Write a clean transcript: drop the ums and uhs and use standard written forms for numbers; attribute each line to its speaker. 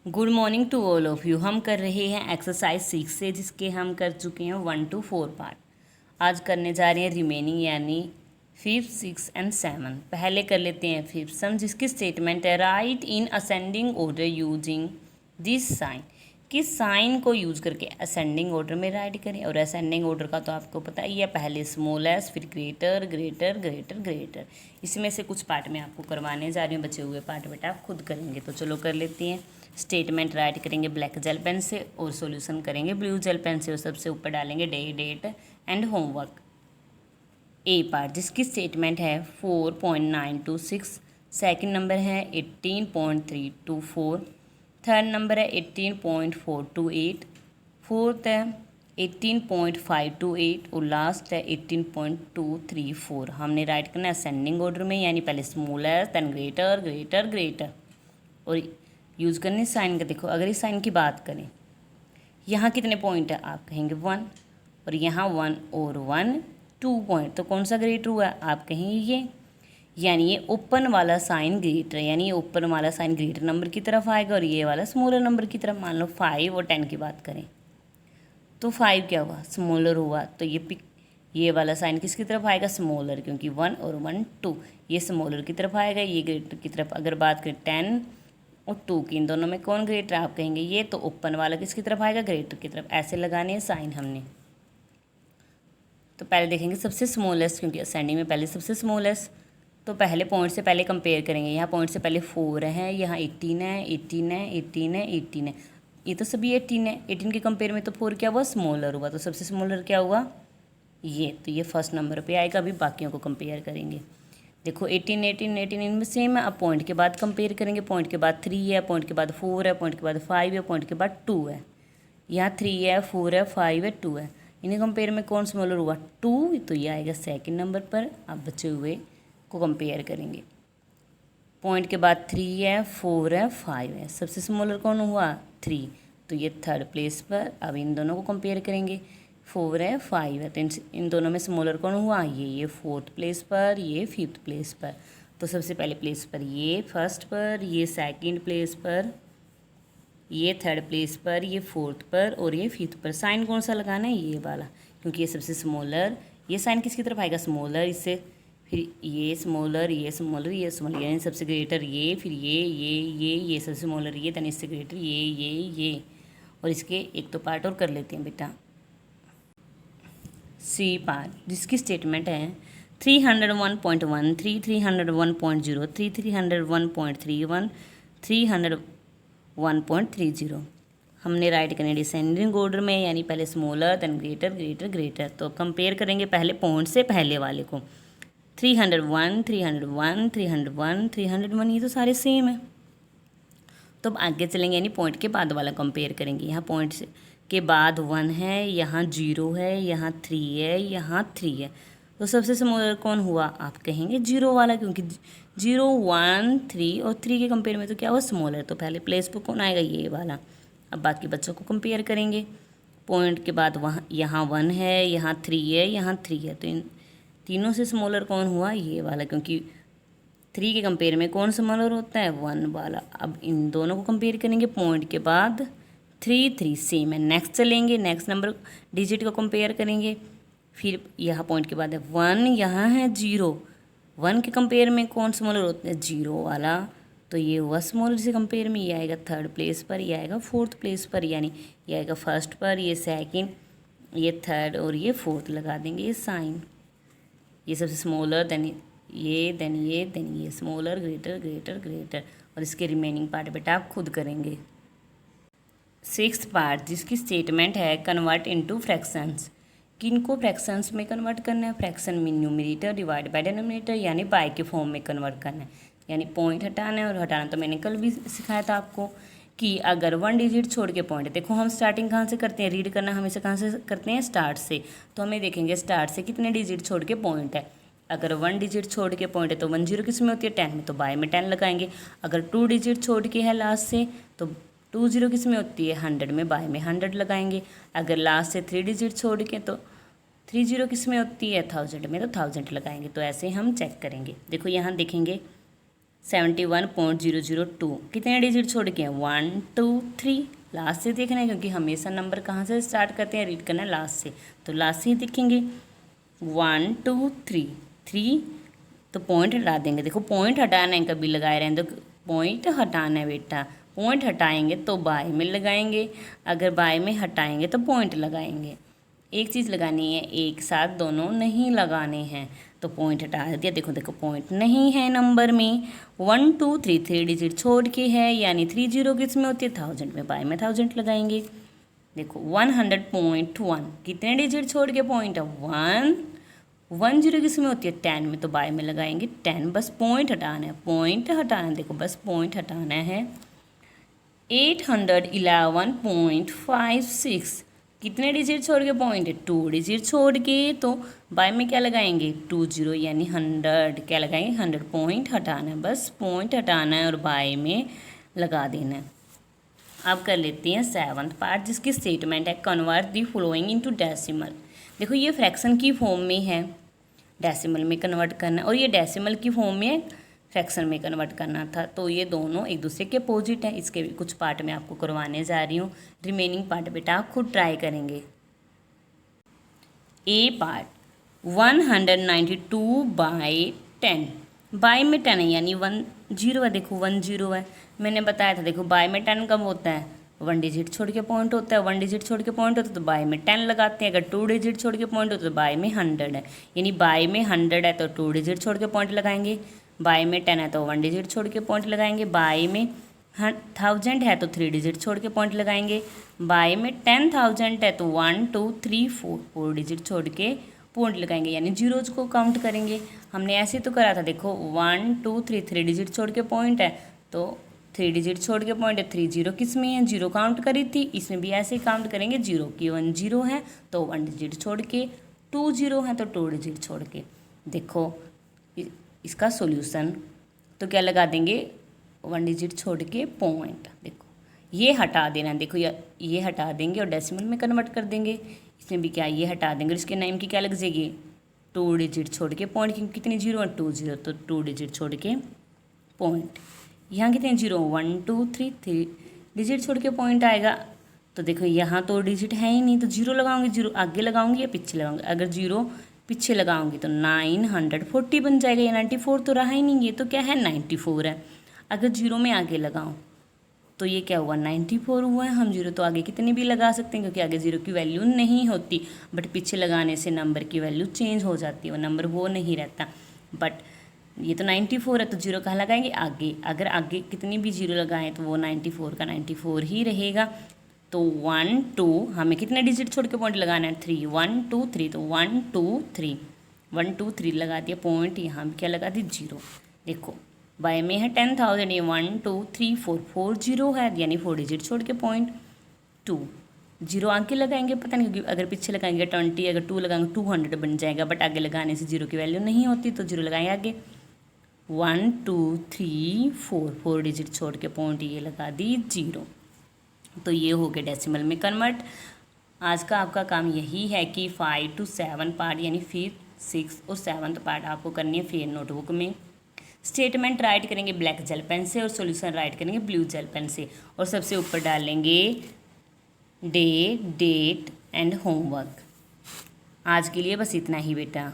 Speaker 1: Good morning to all of you. हम कर रहे हैं एक्सरसाइज 6 से, जिसके हम कर चुके हैं 1 to 4 पार्ट। आज करने जा रहे हैं रिमेनिंग, यानी 5, 6 एंड 7। पहले कर लेते हैं 5 सम, जिसकी स्टेटमेंट है write in ascending order using this sign. किस साइन को यूज़ करके असेंडिंग ऑर्डर में राइट करें। और असेंडिंग ऑर्डर का तो आपको पता ही है, पहले स्मॉलेस्ट, फिर ग्रेटर ग्रेटर ग्रेटर ग्रेटर। इसमें से कुछ पार्ट में आपको करवाने जा रही हूँ, बचे हुए पार्ट बेटा आप खुद करेंगे। तो चलो कर लेते हैं। स्टेटमेंट राइट करेंगे ब्लैक जेल पेन से और सॉल्यूशन करेंगे ब्लू जेल पेन से, और सबसे ऊपर डालेंगे day, date and homework. A part, जिसकी स्टेटमेंट है 4.926। सेकंड नंबर है 18.324। थर्ड नंबर है 18.428। फोर्थ है 18.528 और लास्ट है 18.234। हमने राइट करना है असेंडिंग ऑर्डर में, यानी पहले smallest then greater greater greater. और यूज़ करने साइन का। देखो अगर इस साइन की बात करें, यहाँ कितने पॉइंट है, आप कहेंगे 1, और यहाँ 1 और 1 2 पॉइंट, तो कौन सा ग्रेटर हुआ है, आप कहेंगे ये। यानी ये ओपन वाला साइन ग्रेटर है, यानी ये ओपन वाला साइन ग्रेटर नंबर की तरफ आएगा और ये वाला स्मॉलर नंबर की तरफ। मान लो 5 और 10 की बात करें तो 5 क्या हुआ, स्मॉलर हुआ, तो ये वाला साइन किसकी तरफ आएगा, स्मॉलर, क्योंकि 1 और 1 2, ये स्मॉलर की तरफ आएगा, ये ग्रेटर की तरफ। अगर बात करें 10 और 2 की, इन दोनों में कौन ग्रेटर, आप कहेंगे ये, तो ओपन वाला किसकी तरफ आएगा, ग्रेटर की तरफ। ऐसे लगाने हैं साइन हमने। तो पहले देखेंगे सबसे स्मॉलेस्ट, क्योंकि असेंडिंग में पहले सबसे स्मॉलेस्ट, तो पहले पॉइंट से पहले कंपेयर करेंगे। यहाँ पॉइंट से पहले 4 है, यहाँ 18 है, 18 है, 18 है, 18 है, ये तो सभी 18 है। 18 के कंपेयर में तो 4 क्या हुआ, स्मॉलर हुआ, तो सबसे स्मॉलर क्या हुआ, ये, तो ये फर्स्ट नंबर पे आएगा। अभी बाकियों को कंपेयर करेंगे। देखो 18 18 18 इनमें सेम है। अब पॉइंट के बाद कंपेयर करेंगे। पॉइंट के बाद 3 है, पॉइंट के बाद 4 है, पॉइंट के बाद 5 है, पॉइंट के बाद 2 है। यहाँ 3 है, 4 है, 5 है, 2 है। इन्हें कंपेयर में कौन स्मॉलर हुआ, 2, तो ये आएगा सेकंड नंबर पर। अब बचे हुए को कंपेयर करेंगे। पॉइंट के बाद 3 है, 4 है, 5 है, सबसे स्मॉलर कौन हुआ, 3, तो ये थर्ड प्लेस पर। अब इन दोनों को कंपेयर करेंगे। 4 है, 5 है, तो इन दोनों में स्मॉलर कौन हुआ, ये फोर्थ प्लेस पर, ये फिफ्थ प्लेस पर। तो सबसे पहले प्लेस पर ये फर्स्ट पर, ये सेकंड प्लेस पर, ये थर्ड प्लेस पर, ये फोर्थ पर और ये फिफ्थ पर। साइन कौन सा लगाना है, ये वाला, क्योंकि ये सबसे स्मॉलर। ये साइन किसकी तरफ आएगा, स्मॉलर, इससे फिर ये स्मॉलर, ये स्मॉलर, ये स्मॉलर, यानी सबसे ग्रेटर ये, फिर ये सबसे स्मॉलर ये, देन इससे ग्रेटर ये। और इसके एक तो पार्ट और कर लेते हैं बेटा, सी पार्ट, जिसकी स्टेटमेंट है 301.13, 301.03, 301.31, 301.30। हमने राइट करने डिसेंडिंग ऑर्डर में, यानी पहले smaller than greater greater greater. तो कंपेयर करेंगे पहले पॉइंट से पहले वाले को। 301 301 301 301, ये तो सारे सेम है। तो अब आगे चलेंगे, यानी पॉइंट के बाद वाला कंपेयर करेंगे। यहाँ पॉइंट से के बाद 1 है, यहाँ 0 है, यहाँ 3 है, यहाँ 3 है, तो सबसे स्मॉलर कौन हुआ, आप कहेंगे 0 वाला, क्योंकि 0 1 3 और 3 के कंपेयर में तो क्या हुआ, स्मॉलर, तो पहले प्लेस पर कौन आएगा, ये वाला। अब बाकी बच्चों को कंपेयर करेंगे। पॉइंट के बाद वहाँ यहाँ 1 है, यहाँ 3 है, यहाँ 3 है, तो इन तीनों से स्मॉलर कौन हुआ, ये वाला, क्योंकि 3 के कंपेयर में कौन स्मॉलर होता है, 1 वाला। अब इन दोनों को कंपेयर करेंगे। पॉइंट के बाद 3 3 सेम है। नेक्स्ट चलेंगे, नेक्स्ट नंबर डिजिट को कंपेयर करेंगे। फिर यहाँ पॉइंट के बाद है 1, यहाँ है 0, 1 के कंपेयर में कौन स्मॉलर होता है, 0 वाला, तो ये हुआ स्मॉलर से कंपेयर में। ये आएगा थर्ड प्लेस पर, ये आएगा फोर्थ प्लेस पर, यानी ये आएगा फर्स्ट पर, ये सेकंड, ये थर्ड और ये फोर्थ। लगा देंगे ये साइन। ये सबसे स्मॉलर, देन ये स्मॉलर ग्रेटर ग्रेटर ग्रेटर। और इसके रिमेनिंग पार्ट बेटा आप खुद करेंगे। 6th पार्ट, जिसकी स्टेटमेंट है कन्वर्ट इनटू फ्रैक्शंस। किनको फ्रैक्शंस में कन्वर्ट करना है, फ्रैक्शन में न्यूमरेटर डिवाइड बाय डिनोमिनेटर, यानी बाय के फॉर्म में कन्वर्ट करना है। यानी पॉइंट हटाना है, और हटाना तो मैंने कल भी सिखाया था आपको, कि अगर 1 डिजिट छोड़ के पॉइंट, देखो हम स्टार्टिंग कहाँ से करते हैं, रीड करना हमेशा कहाँ से करते हैं, स्टार्ट से। तो हमें देखेंगे स्टार्ट से कितने डिजिट छोड़ के पॉइंट है। अगर 1 डिजिट छोड़ के पॉइंट है तो 1 0 किस में होती है, 10 में, तो बाय में 10 लगाएंगे। अगर 2 डिजिट छोड़ के है लास्ट से, तो 2 0 किस में होती है, 100 में, बाय में 100 लगाएंगे। अगर लास्ट से 3 डिजिट छोड़ के, तो 3 0 किस में होती है, 1000 में, तो 1000 लगाएंगे। तो ऐसे हम चेक करेंगे। देखो यहाँ देखेंगे 71.002 कितने डिजिट छोड़ के हैं 1 2 3 लास्ट से देखना है क्योंकि हमेशा नंबर कहाँ से स्टार्ट करते हैं रीड करना है लास्ट से, तो लास्ट से ही देखेंगे 1 2 3 3 तो पॉइंट हटा देंगे। देखो पॉइंट हटाना है, कभी लगाए रहें तो पॉइंट हटाना है बेटा, पॉइंट हटाएंगे तो बाय में लगाएंगे, अगर बाय में हटाएंगे तो पॉइंट लगाएंगे। एक चीज़ लगानी है, एक साथ दोनों नहीं लगाने हैं, तो पॉइंट हटा दिया। देखो देखो पॉइंट नहीं है नंबर में, 1 2 3 3 डिजिट छोड़ के है, यानी 30 किस में होती है 1000 में, बाय में 1000 लगाएंगे। देखो 100.1 कितने डिजिट छोड़ के पॉइंट है 1 10 किस में होती है 10 में, तो बाय में लगाएंगे 10, बस पॉइंट हटाना है, पॉइंट हटाना है, देखो बस पॉइंट हटाना है। 811.56 कितने डिजिट छोड़ के पॉइंट है 2 डिजिट छोड़ के, तो बाय में क्या लगाएंगे 20 यानी 100, क्या लगाएंगे 100, पॉइंट हटाना है, बस पॉइंट हटाना है और बाय में लगा देना है। अब कर लेते हैं 7th पार्ट जिसकी स्टेटमेंट है convert the following into decimal. देखो ये फ्रैक्शन की फॉर्म में है, डेसिमल में कन्वर्ट करना, और ये डेसिमल की फॉर्म में फ्रैक्शन में कन्वर्ट करना था, तो ये दोनों एक दूसरे के अपोजिट हैं। इसके भी कुछ पार्ट मैं आपको करवाने जा रही हूँ, रिमेनिंग पार्ट बेटा आप खुद ट्राई करेंगे। ए पार्ट 192/10 बाय में 10 है यानी 1 0 है, देखो 1 0 है, मैंने बताया था। देखो बाय में 10 कब होता है 1 डिजिट छोड़ के पॉइंट होता है, 1 डिजिट छोड़ के पॉइंट होता है तो बाय में 10 लगाते हैं। अगर 2 डिजिट छोड़ के पॉइंट होता है तो बाय में 100 है, यानी बाय में 100 है तो 2 डिजिट छोड़ के पॉइंट लगाएंगे, बाय में 10 है तो 1 डिजिट छोड़ के पॉइंट लगाएंगे, बाय में 1000 है तो 3 डिजिट छोड़ के पॉइंट लगाएंगे, बाय में 10,000 है तो 1 2 3 4 डिजिट छोड़ के पॉइंट लगाएंगे, यानी जीरोज को काउंट करेंगे। हमने ऐसे तो करा था, देखो 1 2 3 डिजिट छोड़ के पॉइंट है तो 3 डिजिट छोड़ के पॉइंट है, 3 0 किस में है 0 काउंट करी थी, इसमें भी ऐसे ही काउंट करेंगे, 0 की 1 0 है तो 1 डिजिट छोड़ के, 2 0 है तो 2 डिजिट छोड़ के। देखो इसका सॉल्यूशन तो क्या लगा देंगे 1 डिजिट छोड़ के पॉइंट, देखो ये हटा देना, देखो ये हटा देंगे और डेसिमल में कन्वर्ट कर देंगे। इसमें भी क्या ये हटा देंगे, इसके नाम की क्या लग जाएगी 2 डिजिट छोड़ के पॉइंट, क्योंकि कितनी 0 है 2 0, तो 2 डिजिट छोड़ के पॉइंट। यहाँ कितने 0 1 2 3 डिजिट छोड़ के पॉइंट आएगा, तो देखो यहाँ तो डिजिट है ही नहीं, तो 0 लगाऊंगी, 0 आगे लगाऊंगी या पीछे लगाऊंगी, अगर 0 पीछे लगाऊंगी तो 940 बन जाएगा, ये 94 तो रहा ही नहीं, ये तो क्या है 94 है। अगर 0 में आगे लगाऊं तो ये क्या हुआ 94 हुआ है। हम 0 तो आगे कितनी भी लगा सकते हैं क्योंकि आगे 0 की वैल्यू नहीं होती, बट पीछे लगाने से नंबर की वैल्यू चेंज हो जाती है, वो नंबर वो नहीं रहता। बट ये तो 94 है तो 0 कहाँ लगाएंगे आगे, अगर आगे कितनी भी 0 लगाएं तो वो 94 का 94 ही रहेगा। तो 1 2 हमें कितने डिजिट छोड़ के पॉइंट लगाना है 3 1 2 3, तो 1 2 3 1 2 3 लगा दिया पॉइंट, यहाँ भी क्या लगा दी 0। देखो बाय में है 10,000, ये 1 2 3 4 4 0 है यानी 4 डिजिट छोड़ के पॉइंट 2, 0 आगे लगाएंगे पता नहीं क्योंकि अगर पीछे लगाएंगे 20, अगर 2 लगाएंगे 200 बन जाएगा, बट आगे लगाने से 0 की वैल्यू नहीं होती तो 0 लगाएंगे आगे। 1 2 3 4 डिजिट छोड़ के पॉइंट ये लगा दी 0, तो ये हो गया डेसिमल में कन्वर्ट। आज का आपका काम यही है कि 5 to 7 पार्ट यानी 5th 6th और 7th पार्ट आपको करनी है फेयर नोटबुक में। स्टेटमेंट राइट करेंगे ब्लैक जेल पेन से और सॉल्यूशन राइट करेंगे ब्लू जेल पेन से, और सबसे ऊपर डालेंगे डे डेट एंड होमवर्क। आज के लिए बस इतना ही बेटा।